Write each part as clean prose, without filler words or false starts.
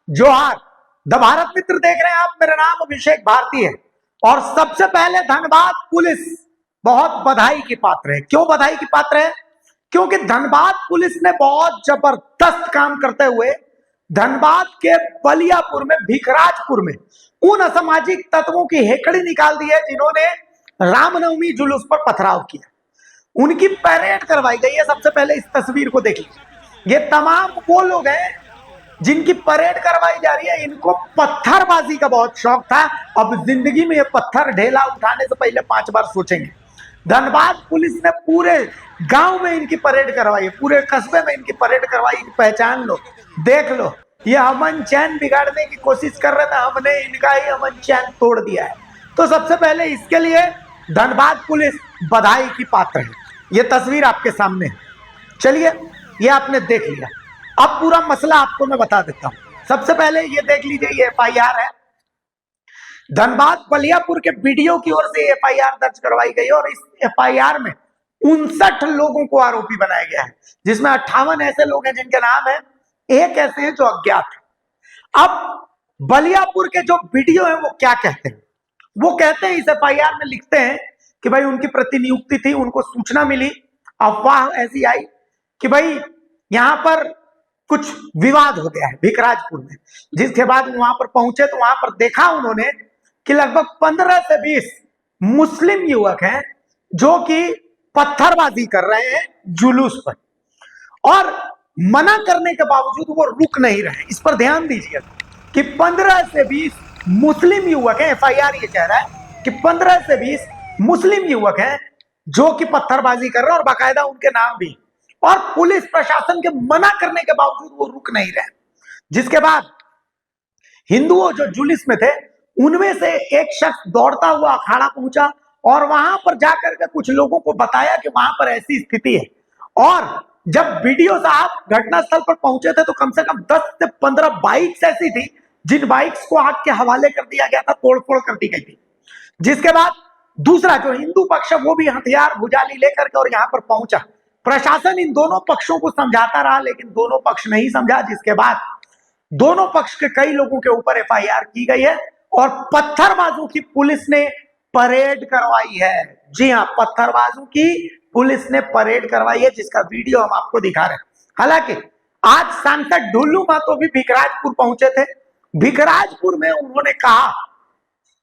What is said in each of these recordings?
जोहार। द भारत मित्र देख रहे हैं आप। मेरा नाम अभिषेक भारती है और सबसे पहले धनबाद पुलिस बहुत बधाई की पात्र है। क्यों बधाई की पात्र है? क्योंकि धनबाद पुलिस ने बहुत जबरदस्त काम करते हुए धनबाद के बलियापुर में, भिखराजपुर में उन असामाजिक तत्वों की हेकड़ी निकाल दी है जिन्होंने रामनवमी जुलूस पर पथराव किया। उनकी परेड करवाई गई है। सबसे पहले इस तस्वीर को देखिए। ये तमाम वो लोग हैं जिनकी परेड करवाई जा रही है। इनको पत्थरबाजी का बहुत शौक था। अब जिंदगी में ये पत्थर ढेला उठाने से पहले 5 बार सोचेंगे। धनबाद पुलिस ने पूरे गांव में इनकी परेड करवाई है, पूरे कस्बे में इनकी परेड करवाई। पहचान लो, देख लो। ये अमन चैन बिगाड़ने की कोशिश कर रहे थे, हमने इनका ही अमन चैन तोड़ दिया है। तो सबसे पहले इसके लिए धनबाद पुलिस बधाई की पात्र है। ये तस्वीर आपके सामने है। चलिए, ये आपने देख लिया। अब पूरा मसला आपको मैं बता देता हूं। सबसे पहले ये देख लीजिए, ये FIR है। धनबाद बलियापुर के बीडीओ की ओर से FIR दर्ज करवाई गई और इस FIR में 59 लोगों को आरोपी बनाया गया है, जिसमें 58 ऐसे लोग हैं जिनके नाम है, एक ऐसे हैं जो अज्ञात है। अब बलियापुर के जो बीडीओ हैं वो क्या कहते हैं? वो कहते हैं, इस FIR में लिखते हैं कि भाई उनकी प्रतिनियुक्ति थी, उनको सूचना मिली, अफवाह ऐसी आई कि भाई यहां पर कुछ विवाद हो गया है भिखराजपुर में। जिसके बाद वहां पर पहुंचे तो वहां पर देखा उन्होंने कि लगभग 15 से 20 मुस्लिम युवक हैं जो कि पत्थरबाजी कर रहे हैं जुलूस पर, और मना करने के बावजूद वो रुक नहीं रहे। इस पर ध्यान दीजिए कि 15 से 20 मुस्लिम युवक हैं। FIR ये कह रहा है कि 15 से 20 मुस्लिम युवक हैं जो कि पत्थरबाजी कर रहे हैं और बाकायदा उनके नाम भी, और पुलिस प्रशासन के मना करने के बावजूद वो रुक नहीं रहे। जिसके बाद हिंदुओं जो जुलूस में थे उनमें से एक शख्स दौड़ता हुआ अखाड़ा पहुंचा और वहां पर जाकर के कुछ लोगों को बताया कि वहां पर ऐसी स्थिति है। और जब बीडीओ साहब घटनास्थल पर पहुंचे थे तो कम से कम 10 से 15 बाइक्स ऐसी थी जिन बाइक्स को आग के हवाले कर दिया गया था, तोड़फोड़ कर दी गई थी। जिसके बाद दूसरा जो हिंदू पक्ष है वो भी हथियार भुजाली लेकर के और यहाँ पर पहुंचा। प्रशासन इन दोनों पक्षों को समझाता रहा लेकिन दोनों पक्ष नहीं समझा। जिसके बाद दोनों पक्ष के कई लोगों के ऊपर FIR की गई है और पत्थरबाजों की पुलिस ने परेड करवाई है। जी हाँ, पत्थरबाजों की पुलिस ने परेड करवाई है, जिसका वीडियो हम आपको दिखा रहे हैं। हालांकि आज सांसद ढुल्लू महतो भी भिखराजपुर पहुंचे थे। भिखराजपुर में उन्होंने कहा,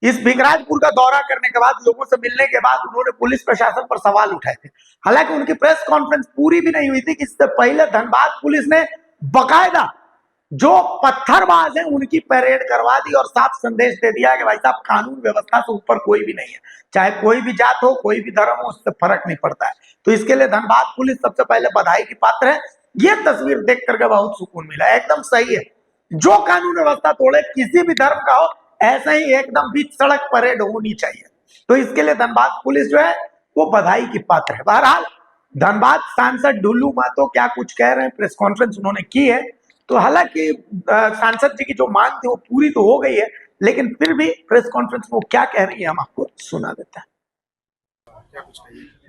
इस भिखराजपुर का दौरा करने के बाद, लोगों से मिलने के बाद उन्होंने पुलिस प्रशासन पर सवाल उठाए थे। हालांकि उनकी प्रेस कॉन्फ्रेंस पूरी भी नहीं हुई थी कि इससे पहले धनबाद पुलिस ने बकायदा जो पत्थरबाज हैं उनकी परेड करवा दी और साफ संदेश दे दिया कि भाई साहब, कानून व्यवस्था से ऊपर कोई भी नहीं है। चाहे कोई भी जात हो, कोई भी धर्म हो, उससे फर्क नहीं पड़ता है। तो इसके लिए धनबाद पुलिस सबसे पहले बधाई की पात्र है। ये तस्वीर देख करके बहुत सुकून मिला। एकदम सही है। जो कानून व्यवस्था तोड़े, किसी भी धर्म का हो, ऐसे ही एकदम बीच सड़क परेड होनी चाहिए। तो इसके लिए धनबाद पुलिस जो है वो बधाई की पात्र है। बहरहाल धनबाद सांसद ढुल्लू महतो क्या कुछ कह रहे हैं, प्रेस कॉन्फ्रेंस उन्होंने की है। तो हालांकि सांसद जी की जो मांग थी वो पूरी तो हो गई है, लेकिन फिर भी प्रेस कॉन्फ्रेंस में वो क्या कह रही है हम आपको सुना देते हैं।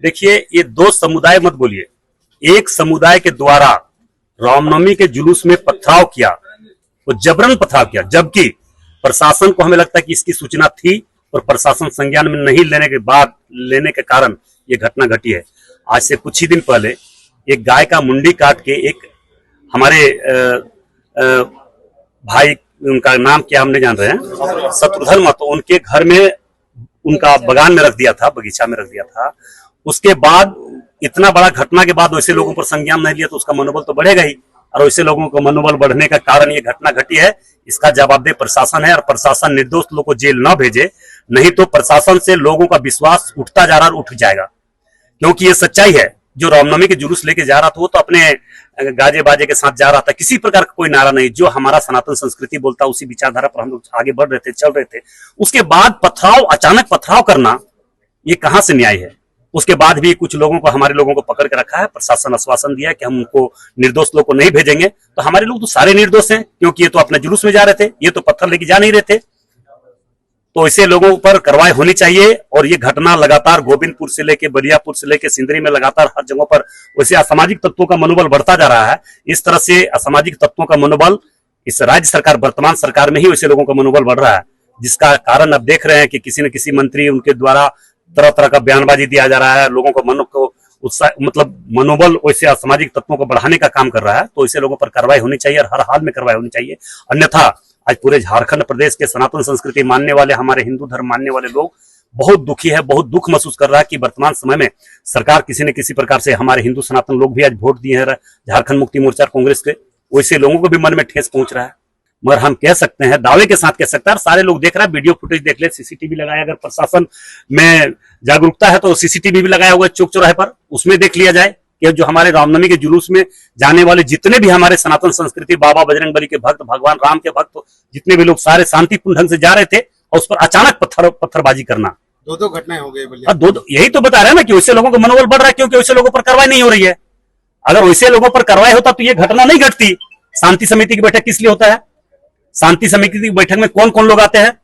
देखिए, ये दो समुदाय मत बोलिए। एक समुदाय के द्वारा रामनवमी के जुलूस में पथराव किया, वो जबरन पथराव किया, जबकि प्रशासन को हमें लगता है कि इसकी सूचना थी और प्रशासन संज्ञान में नहीं लेने के कारण ये घटना घटी है। आज से कुछ ही दिन पहले एक गाय का मुंडी काट के एक हमारे भाई, उनका नाम क्या हम नहीं जान रहे हैं, शत्रुघ्न महतो, उनके घर में, उनका बगान में रख दिया था, बगीचा में रख दिया था। उसके बाद इतना बड़ा घटना के बाद वैसे लोगों पर संज्ञान नहीं लिया तो उसका मनोबल तो बढ़ेगा ही, और वैसे लोगों को मनोबल बढ़ने का कारण ये घटना घटी है। इसका जवाबदेह प्रशासन है और प्रशासन निर्दोष लोगों को जेल न भेजे, नहीं तो प्रशासन से लोगों का विश्वास उठता जा रहा और उठ जाएगा। क्योंकि ये सच्चाई है, जो रामनवमी के जुलूस लेके जा रहा था वो तो अपने गाजे बाजे के साथ जा रहा था, किसी प्रकार का कोई नारा नहीं। जो हमारा सनातन संस्कृति बोलता उसी विचारधारा पर हम लोग आगे बढ़ रहे थे, चल रहे थे। उसके बाद पथराव, अचानक पथराव करना, ये कहां से न्याय है? उसके बाद भी कुछ लोगों को, हमारे लोगों को पकड़ के रखा है। प्रशासन आश्वासन दिया कि हम उनको, निर्दोष लोग को नहीं भेजेंगे। तो हमारे लोग तो सारे निर्दोष हैं, क्योंकि ये तो अपने जुलूस में जा रहे थे, ये तो पत्थर लेके जा नहीं रहे थे। तो ऐसे लोगों पर कार्रवाई होनी चाहिए। और ये घटना लगातार गोविंदपुर से लेके बलियापुर से लेके सिंदरी में लगातार हर जगह पर वैसे असामाजिक तत्वों का मनोबल बढ़ता जा रहा है। इस तरह से असामाजिक तत्वों का मनोबल इस राज्य सरकार, वर्तमान सरकार में ही वैसे लोगों का मनोबल बढ़ रहा है, जिसका कारण अब देख रहे हैं कि किसी न किसी मंत्री उनके द्वारा तरह तरह का बयानबाजी दिया जा रहा है, लोगों को मन को उत्साह, मतलब मनोबल वैसे असामाजिक तत्वों को बढ़ाने का काम कर रहा है। तो ऐसे लोगों पर कार्रवाई होनी चाहिए और हर हाल में कार्रवाई होनी चाहिए। अन्यथा आज पूरे झारखंड प्रदेश के सनातन संस्कृति मानने वाले, हमारे हिंदू धर्म मानने वाले लोग बहुत दुखी है, बहुत दुख महसूस कर रहा है कि वर्तमान समय में सरकार किसी न किसी प्रकार से, हमारे हिंदू सनातन लोग भी आज वोट दिए हैं झारखंड मुक्ति मोर्चा कांग्रेस के, वैसे लोगों को भी मन में ठेस पहुंच रहा है। मगर हम कह सकते हैं, दावे के साथ कह सकते हैं, सारे लोग देख रहे हैं, वीडियो फुटेज देख ले, सीसीटीवी लगाया, अगर प्रशासन में जागरूकता है तो सीसीटीवी भी लगाया हुआ है चौक चौराहे पर, उसमें देख लिया जाए कि जो हमारे रामनवमी के जुलूस में जाने वाले जितने भी हमारे सनातन संस्कृति, बाबा बजरंगबली के भक्त, भगवान राम के भक्त, जितने भी लोग सारे शांतिपूर्ण ढंग से जा रहे थे और उस पर अचानक पत्थरबाजी करना, दो घटनाएं हो गई। यही तो बता रहे हैं ना कि वैसे लोगों का मनोबल बढ़ रहा है, क्योंकि वैसे लोगों पर कार्रवाई नहीं हो रही है। अगर वैसे लोगों पर कार्रवाई होता तो ये घटना नहीं घटती। शांति समिति की बैठक किस लिए होता है? शांति समिति की बैठक में कौन कौन लोग आते हैं?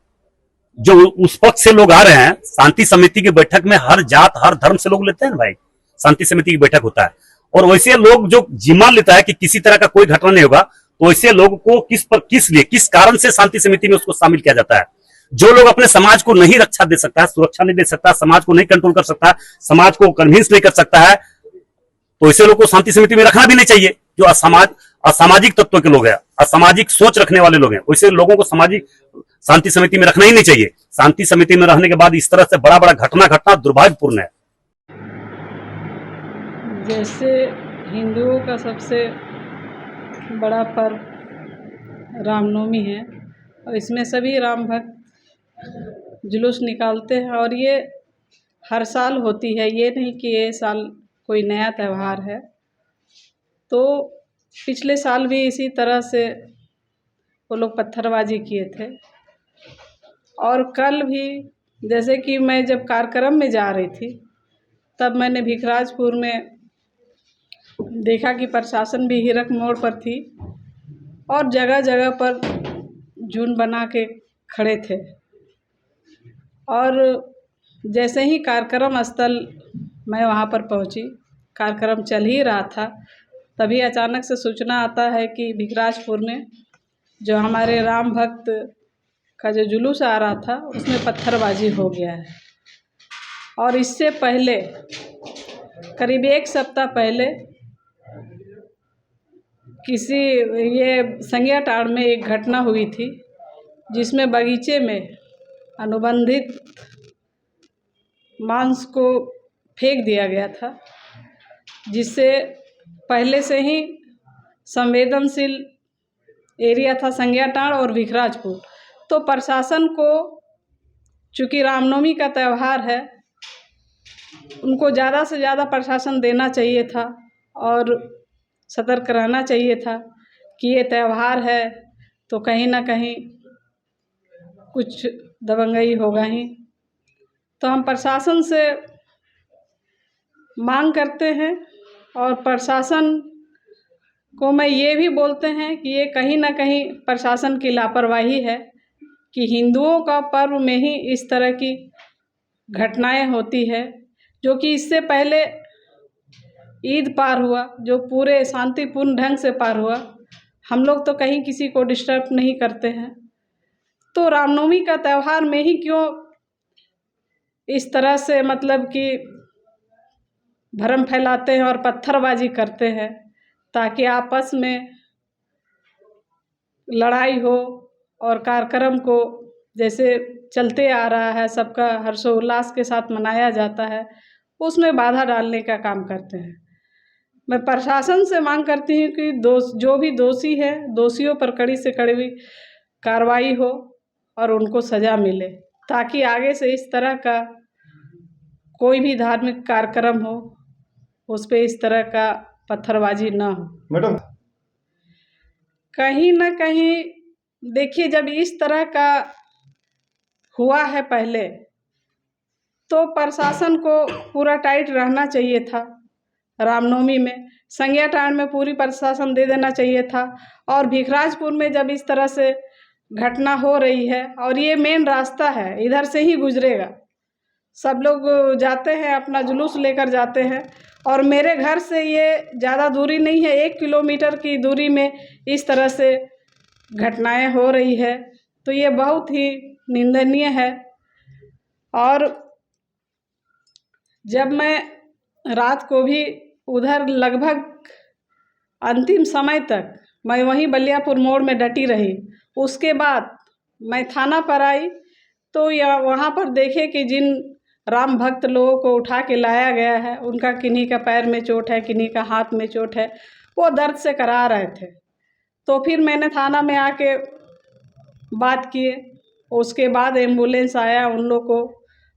जो उस पक्ष से लोग आ रहे हैं। शांति समिति की बैठक में हर जात, हर धर्म से लोग लेते हैं भाई, शांति समिति की बैठक होता है। और वैसे लोग जो जिम्मा लेता है कि किसी तरह का कोई घटना नहीं होगा, तो ऐसे लोगों को किस कारण से शांति समिति में उसको शामिल किया जाता है? जो लोग अपने समाज को नहीं रक्षा दे सकता है, सुरक्षा नहीं दे सकता, समाज को नहीं कंट्रोल कर सकता, समाज को कन्विंस नहीं कर सकता है, तो ऐसे लोगों को शांति समिति में रखना भी नहीं चाहिए। जो असामाजिक तत्व के लोग हैं, असामाजिक सोच रखने वाले लोग हैं, वैसे लोगों को सामाजिक शांति समिति में रखना ही नहीं चाहिए। शांति समिति में रहने के बाद इस तरह से बड़ा बड़ा घटना घटना दुर्भाग्यपूर्ण है। जैसे हिंदुओं का सबसे बड़ा पर्व रामनवमी है और इसमें सभी राम भक्त जुलूस निकालते हैं और ये हर साल होती है, ये नहीं कि ये साल कोई नया त्यौहार है। तो पिछले साल भी इसी तरह से वो लोग पत्थरबाजी किए थे और कल भी, जैसे कि मैं जब कार्यक्रम में जा रही थी तब मैंने भिखराजपुर में देखा कि प्रशासन भी हिरक मोड़ पर थी और जगह जगह पर झुंड बना के खड़े थे। और जैसे ही कार्यक्रम स्थल मैं वहाँ पर पहुँची, कार्यक्रम चल ही रहा था, तभी अचानक से सूचना आता है कि भिखराजपुर में जो हमारे राम भक्त का जो जुलूस आ रहा था उसमें पत्थरबाजी हो गया है। और इससे पहले करीब 1 सप्ताह पहले ये संज्ञाटाड़ में एक घटना हुई थी जिसमें बगीचे में अनुबंधित मांस को फेंक दिया गया था, जिससे पहले से ही संवेदनशील एरिया था संज्ञाटाड़ और भिखराजपुर। तो प्रशासन को, चूँकि रामनवमी का त्यौहार है, उनको ज़्यादा से ज़्यादा प्रशासन देना चाहिए था और सतर्क रहना चाहिए था कि ये त्यौहार है तो कहीं ना कहीं कुछ दबंगई होगा ही। तो हम प्रशासन से मांग करते हैं और प्रशासन को मैं ये भी बोलते हैं कि ये कहीं ना कहीं प्रशासन की लापरवाही है कि हिंदुओं का पर्व में ही इस तरह की घटनाएं होती है, जो कि इससे पहले ईद पार हुआ जो पूरे शांतिपूर्ण ढंग से पार हुआ। हम लोग तो कहीं किसी को डिस्टर्ब नहीं करते हैं, तो रामनवमी का त्यौहार में ही क्यों इस तरह से मतलब कि भ्रम फैलाते हैं और पत्थरबाजी करते हैं ताकि आपस में लड़ाई हो और कार्यक्रम को जैसे चलते आ रहा है, सबका हर्षोल्लास के साथ मनाया जाता है, उसमें बाधा डालने का काम करते हैं। मैं प्रशासन से मांग करती हूँ कि जो भी दोषी है, दोषियों पर कड़ी से कड़ी कार्रवाई हो और उनको सज़ा मिले, ताकि आगे से इस तरह का कोई भी धार्मिक कार्यक्रम हो उस पे इस तरह का पत्थरबाजी ना हो। मैडम, कहीं ना कहीं देखिए, जब इस तरह का हुआ है पहले, तो प्रशासन को पूरा टाइट रहना चाहिए था। रामनवमी में संज्ञाटाड़ में पूरी प्रशासन दे देना चाहिए था और भिखराजपुर में जब इस तरह से घटना हो रही है और ये मेन रास्ता है, इधर से ही गुजरेगा, सब लोग जाते हैं, अपना जुलूस लेकर जाते हैं और मेरे घर से ये ज़्यादा दूरी नहीं है, 1 किलोमीटर की दूरी में इस तरह से घटनाएं हो रही है, तो ये बहुत ही निंदनीय है। और जब मैं रात को भी उधर लगभग अंतिम समय तक मैं वहीं बलियापुर मोड़ में डटी रही। उसके बाद मैं थाना पर आई तो वहाँ पर देखे कि जिन राम भक्त लोगों को उठा के लाया गया है, उनका किन्हीं का पैर में चोट है, किन्हीं का हाथ में चोट है, वो दर्द से करा रहे थे। तो फिर मैंने थाना में आके बात किए। उसके बाद एम्बुलेंस आया, उन लोग को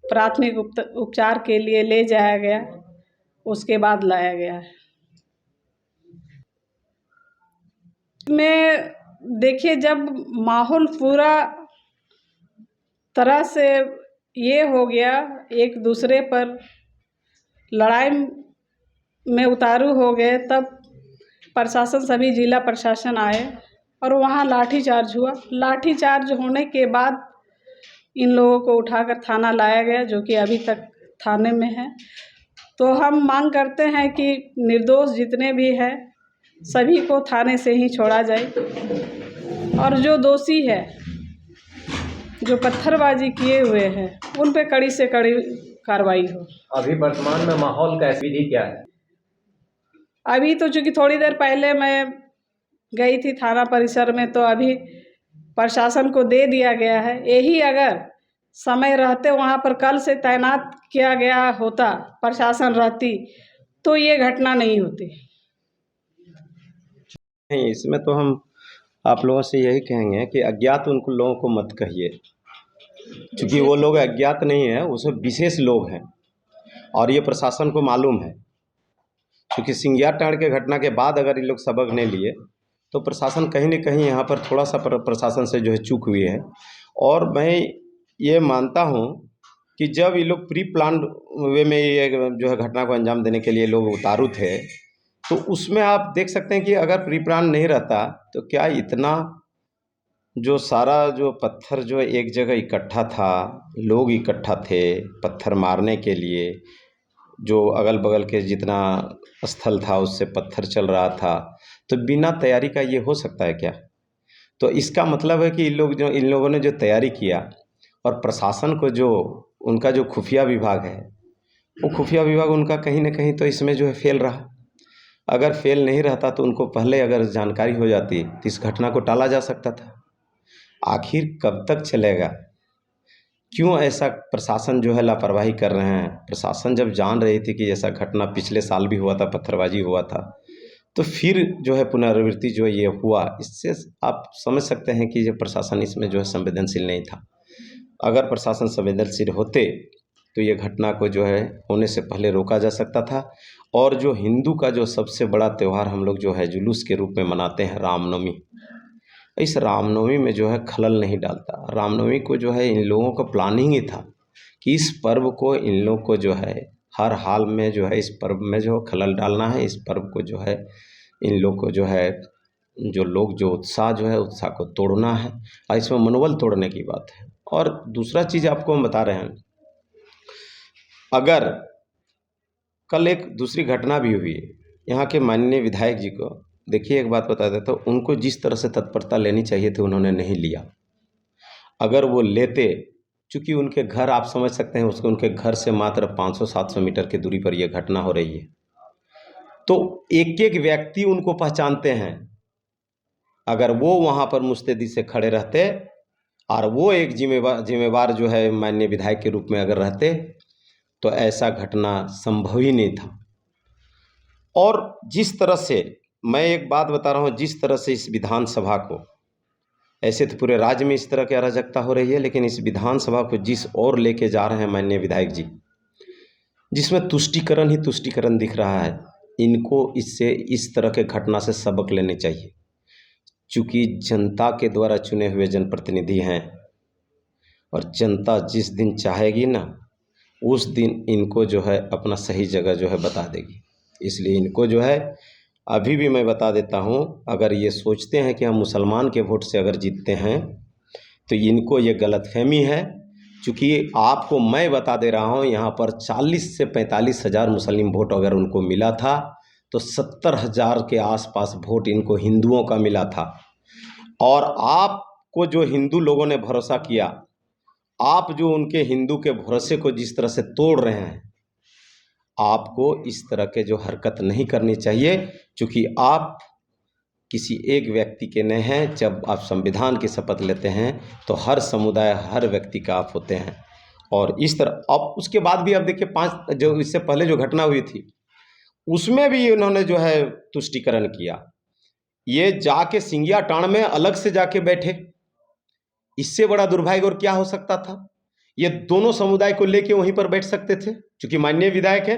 प्राथमिक उपचार के लिए ले जाया गया, उसके बाद लाया गया है। में देखिए, जब माहौल पूरा तरह से ये हो गया, एक दूसरे पर लड़ाई में उतारू हो गए, तब प्रशासन, सभी जिला प्रशासन आए और वहाँ लाठीचार्ज हुआ। लाठीचार्ज होने के बाद इन लोगों को उठाकर थाना लाया गया, जो कि अभी तक थाने में है। तो हम मांग करते हैं कि निर्दोष जितने भी हैं सभी को थाने से ही छोड़ा जाए, और जो दोषी है, जो पत्थरबाजी किए हुए हैं, उन पे कड़ी से कड़ी कार्रवाई हो। अभी वर्तमान में माहौल का विधि क्या है? अभी तो चूँकि थोड़ी देर पहले मैं गई थी थाना परिसर में, तो अभी प्रशासन को दे दिया गया है। यही अगर समय रहते वहाँ पर कल से तैनात किया गया होता, प्रशासन रहती, तो ये घटना नहीं होती। नहीं, इसमें तो हम आप लोगों से यही कहेंगे कि अज्ञात उन लोगों को मत कहिए, क्योंकि वो लोग अज्ञात नहीं है, वो सब विशेष लोग हैं और ये प्रशासन को मालूम है। क्योंकि सिंगिया टाँड़ के घटना के बाद अगर ये लोग सबक नहीं लिए तो प्रशासन कहीं न कहीं यहाँ पर थोड़ा सा प्रशासन से जो है चूक हुई है। और मैं ये मानता हूँ कि जब ये लोग प्री प्लान वे में ये जो है घटना को अंजाम देने के लिए लोग उतारू थे, तो उसमें आप देख सकते हैं कि अगर प्री प्लान नहीं रहता तो क्या इतना जो सारा जो पत्थर जो एक जगह इकट्ठा था, लोग इकट्ठा थे पत्थर मारने के लिए, जो अगल बगल के जितना स्थल था उससे पत्थर चल रहा था, तो बिना तैयारी का ये हो सकता है क्या? तो इसका मतलब है कि इन लोगों ने जो तैयारी किया और प्रशासन को जो उनका जो खुफिया विभाग है, वो खुफिया विभाग उनका कहीं ना कहीं तो इसमें जो है फेल रहा। अगर फेल नहीं रहता तो उनको पहले अगर जानकारी हो जाती तो इस घटना को टाला जा सकता था। आखिर कब तक चलेगा? क्यों ऐसा प्रशासन जो है लापरवाही कर रहे हैं? प्रशासन जब जान रही थी कि ऐसा घटना पिछले साल भी हुआ था, पत्थरबाजी हुआ था, तो फिर जो है पुनरावृत्ति जो ये हुआ, इससे आप समझ सकते हैं कि जो प्रशासन इसमें जो है संवेदनशील नहीं था। अगर प्रशासन संवेदनशील होते तो ये घटना को जो है होने से पहले रोका जा सकता था। और जो हिंदू का जो सबसे बड़ा त्यौहार हम लोग जो है जुलूस के रूप में मनाते हैं, रामनवमी, इस रामनवमी में जो है खलल नहीं डालता। रामनवमी को जो है इन लोगों का प्लानिंग ही था कि इस पर्व को इन लोग को जो है हर हाल में जो है इस पर्व में जो खलल डालना है। इस पर्व को जो है इन लोग को जो है जो लोग जो उत्साह जो है उत्साह को तोड़ना है, और इसमें मनोबल तोड़ने की बात है। और दूसरा चीज़ आपको हम बता रहे हैं, अगर कल एक दूसरी घटना भी हुई यहाँ के माननीय विधायक जी को, देखिए एक बात बता देता हूँ, उनको जिस तरह से तत्परता लेनी चाहिए थी उन्होंने नहीं लिया। अगर वो लेते, चूँकि उनके घर आप समझ सकते हैं, उसको उनके घर से मात्र 500-700 मीटर की दूरी पर यह घटना हो रही है, तो एक एक व्यक्ति उनको पहचानते हैं। अगर वो वहाँ पर मुस्तैदी से खड़े रहते और वो एक जिम्मेवार जो है माननीय विधायक के रूप में अगर रहते तो ऐसा घटना संभव ही नहीं था। और जिस तरह से मैं एक बात बता रहा हूँ, जिस तरह से इस विधानसभा को, ऐसे तो पूरे राज्य में इस तरह की अराजकता हो रही है, लेकिन इस विधानसभा को जिस ओर लेके जा रहे हैं माननीय विधायक जी, जिसमें तुष्टीकरण ही तुष्टीकरण दिख रहा है, इनको इससे इस तरह के घटना से सबक लेने चाहिए। चूँकि जनता के द्वारा चुने हुए जनप्रतिनिधि हैं और जनता जिस दिन चाहेगी ना, उस दिन इनको जो है अपना सही जगह जो है बता देगी। इसलिए इनको जो है अभी भी मैं बता देता हूँ, अगर ये सोचते हैं कि हम मुसलमान के वोट से अगर जीतते हैं तो इनको ये गलतफहमी है। चूँकि आपको मैं बता दे रहा हूँ, यहाँ पर 40 से 45 हज़ार मुस्लिम वोट अगर उनको मिला था तो 70 हज़ार के आसपास वोट इनको हिंदुओं का मिला था। और आपको जो हिंदू लोगों ने भरोसा किया, आप जो उनके हिंदू के भरोसे को जिस तरह से तोड़ रहे हैं, आपको इस तरह के जो हरकत नहीं करनी चाहिए, क्योंकि आप किसी एक व्यक्ति के नहीं हैं। जब आप संविधान की शपथ लेते हैं तो हर समुदाय, हर व्यक्ति का आप होते हैं। और इस तरह अब उसके बाद भी अब देखिए 5 जो इससे पहले जो घटना हुई थी उसमें भी इन्होंने जो है तुष्टीकरण किया। ये जाके सिंगिया टाण में अलग से जाके बैठे, इससे बड़ा दुर्भाग्य और क्या हो सकता था। ये दोनों समुदाय को लेके वहीं पर बैठ सकते थे, क्योंकि माननीय विधायक है,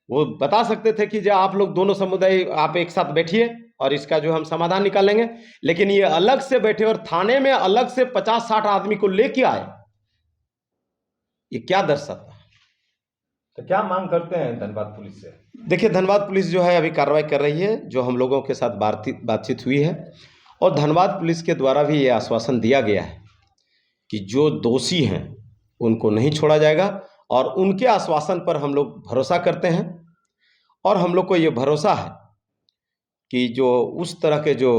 वो बता सकते थे कि जो आप लोग दोनों समुदाय आप एक साथ बैठिए और इसका जो हम समाधान निकालेंगे। लेकिन ये अलग से बैठे और थाने में अलग से 50-60 आदमी को लेके आए, ये क्या दर्शाता है? तो क्या मांग करते हैं धनबाद पुलिस से? देखिए, धनबाद पुलिस जो है अभी कार्रवाई कर रही है, जो हम लोगों के साथ बातचीत हुई है, और धनबाद पुलिस के द्वारा भी ये आश्वासन दिया गया है कि जो दोषी हैं उनको नहीं छोड़ा जाएगा। और उनके आश्वासन पर हम लोग भरोसा करते हैं, और हम लोग को ये भरोसा है कि जो उस तरह के जो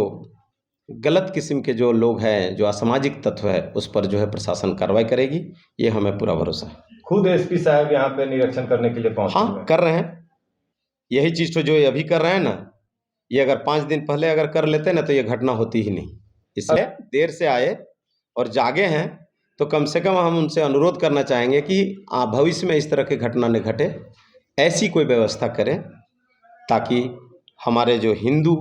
गलत किस्म के जो लोग हैं, जो असामाजिक तत्व है, उस पर जो है प्रशासन कार्रवाई करेगी, ये हमें पूरा भरोसा है। खुद एसपी साहब यहाँ पे निरीक्षण करने के लिए पहुंचे हुए हाँ, हैं। कर रहे हैं। यही चीज़ तो जो ये अभी कर रहे हैं ना, ये अगर 5 दिन पहले अगर कर लेते ना तो ये घटना होती ही नहीं। इसलिए देर से आए और जागे हैं, तो कम से कम हम उनसे अनुरोध करना चाहेंगे कि भविष्य में इस तरह की घटना न घटे, ऐसी कोई व्यवस्था करें ताकि हमारे जो हिंदू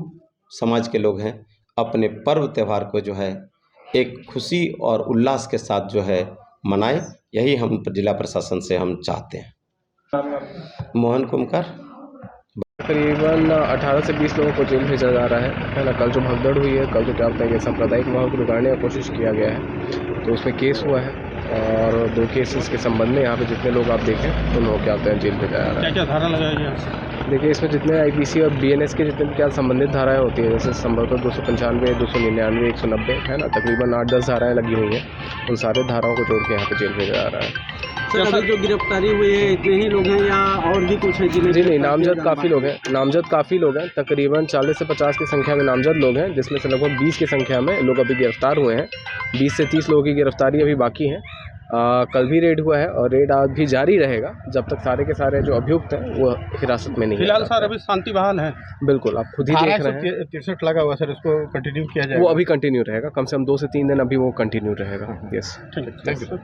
समाज के लोग हैं अपने पर्व त्यौहार को जो है एक खुशी और उल्लास के साथ जो है मनाएं। यही हम जिला प्रशासन से हम चाहते हैं। मोहन कुमकर। तकरीबन 18 से 20 लोगों को जेल भेजा जा रहा है ना। कल जो भगदड़ हुई है, कल जो क्या बताएंगे सांप्रदायिक माहौल को बिगाड़ने की कोशिश किया गया है, तो उसमें केस हुआ है, और 2 केसेस के संबंध में यहाँ पे जितने लोग आप देखें उन लोगों क्या होते हैं जेल भेजा जा रहा है। क्या धारा लगाई गई? देखिए, इसमें जितने आईपीसी और बीएनएस के जितने क्या संबंधित धाराएं होती है, जैसे संभवतः 295, 299, 190 है ना, तकरीबन 8-10 धाराएं लगी हुई हैं। उन सारे धाराओं को जोड़ के यहाँ पे जेल भेजा जा रहा है। सर, अभी जो गिरफ्तारी हुई है इतने ही लोग हैं या और भी कुछ है? जी नहीं, नामजद काफ़ी लोग हैं, नामजद काफ़ी लोग हैं। तकरीबन 40 से 50 की संख्या में नामजद लोग हैं, जिसमें से लगभग 20 की संख्या में लोग अभी गिरफ्तार हुए हैं। 20 से 30 लोगों की गिरफ्तारी अभी बाकी है। कल भी रेड हुआ है और रेड आज भी जारी रहेगा जब तक सारे के सारे जो अभियुक्त हैं वो हिरासत में नहीं। फिलहाल सर अभी शांति बहाल है। बिल्कुल, आप खुद ही देख रहे हैं। 63 लगा हुआ सर, इसको कंटिन्यू किया जाएगा? वो अभी कंटिन्यू रहेगा, कम से कम 2 से 3 दिन अभी वो कंटिन्यू रहेगा। Yes, thank you.